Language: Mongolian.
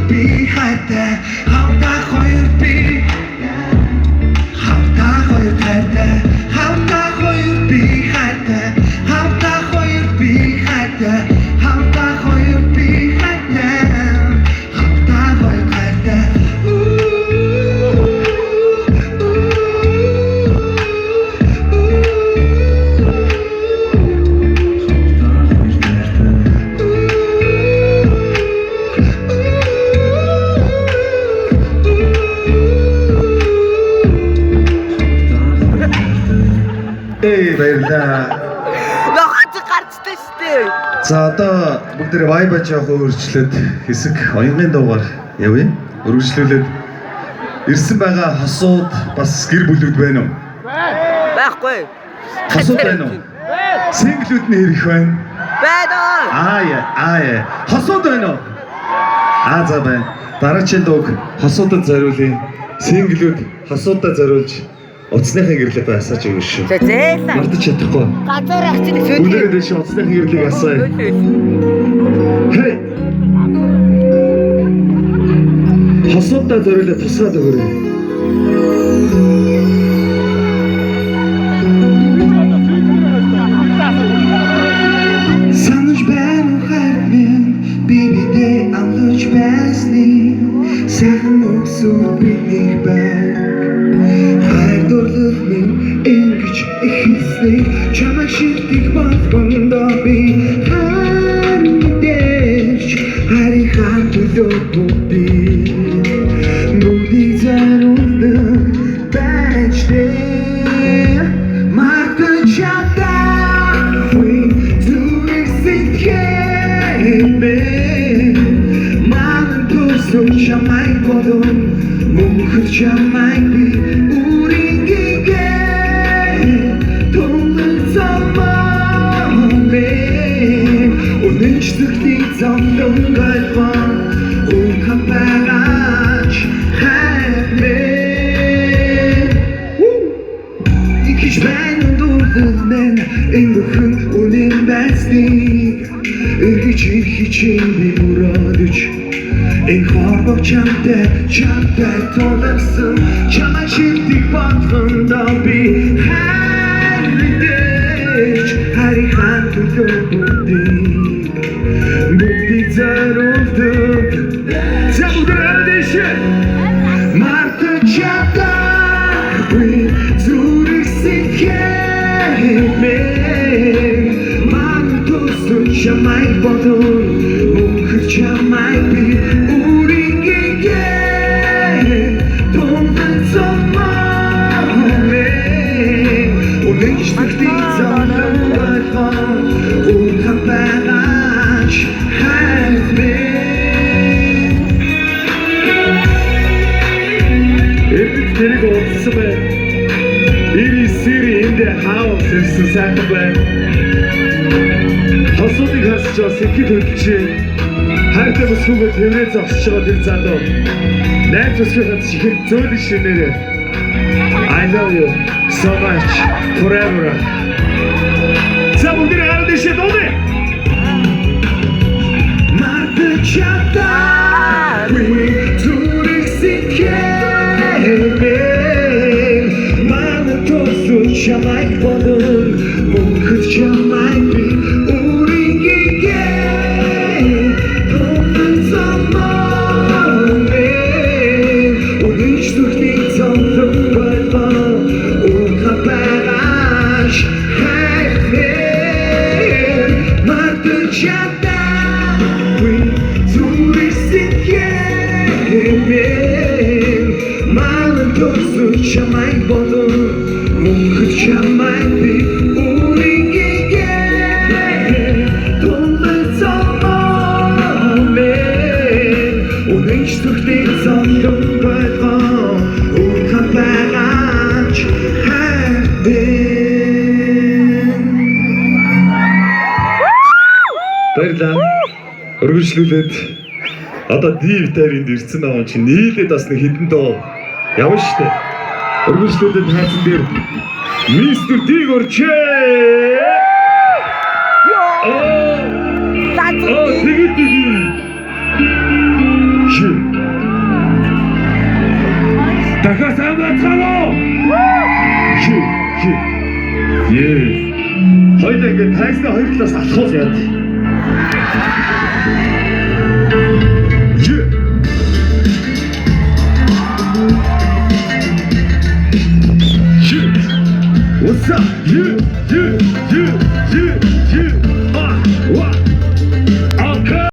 би хайртай хамтаа хоёр би хамтаа хоёр хайртай хамтаа хоёр би хайртай хамтаа хоёр би хайртай хамтаа хоёр би хайртай хамтаа хоёр хайртай баярлаа. Нохоч гарчтай штэ. За одоо бүгдээ вайба жоох өөрчлөөд хэсэг оюуны дуугаар явъя. Өргөжлүүлээд ирсэн байгаа хосууд бас гэр бүлүүд байна уу? Байхгүй. Хосууд байна уу? Синглүүд нь хэрэг байна? Байна. Аа. Хосууд байна уу? За байна. Дараагийн дууг хосуудад зориулъя. Синглүүд хосуудад зориулж Уцсныхаа гэрлээ асааж өгнө шүү. Зээлээ. Мартаж чадахгүй. Газар ах чинь сүйд. Өнөөдөр дэше уцсныхаа гэрлийг асаа. Хей. Хосуудаа зориулаад тусгаад өгөөрэй. Санаж байна уу хайрын бибидээ амлаж байсны сайхан өсөв бидний байна. Хайрдурлал минь ингэж ихэлсэй чамайг шилдэг болгондоо би хайрдэж харийнхаа төлөө бүгдийг заруулдаг байжтэй мартаж чадахгүй зүрх сэтгэлээ манайд төсөв чамайг бодон мөнхөд чамайг би Don't go far, oh come back, have me. İkiz ben durdum engin unin bestik, ürgücü için bir muradıç. En harba çamda tolasın, çama çildik batında bir herdeç, harikan tutuldu. Бүгдийг зориулдаг за бүгдээ дэше мартаж чадахгүй зүрх сэтгэлээ манайд төсөв чамайг бодон мөнхөд чамайг би үргэлгээ томдсон замаа өнөөч бүгдийг зориулдаг урхан байгаа Тэрийг олдсон байна. Ирисэри энд хаав зэрсэн сайхан байна. Хосуудыг харсч бас ихэд хөдөлжээ. Хайртай бүсгүйгээр тэврээ зогсож байгаа тэр залуу. Найз бүсгүйхээс ихэд зөөлөн шинээрээ. I love you so much forever. За бүгдээ хараад ишээ дуудаа. Мартаж чадахгүй зүрх сэтгэлээ Чамайг бодон мөнхөд чамайг би үргэлгээ томдсон замаа өнөөч зүрхний цонхон байлаа урхан байгаач хайртай мартаж чадахгүй зүрх сэтгэлээ манайд төсөв чамайг бодон мөнхөд чамайг би үргэлгээ томдсон өнөөч зүрхний цонхон байлаа урхан байгаач баярлалаа. Өргөжлүүлээд одоо D витаминд ирсэн байгаа чинь нийлээд бас нэг хэдэн доо явна шүү дээ. Өргөжлүүлээд хайцсан дээр Мистер Дэг орчээ. Тэгэд Дахиад сайн байцгаана уу? Хоёулаа ингэ тайсны хоёр талаас алхуул яа. What's up?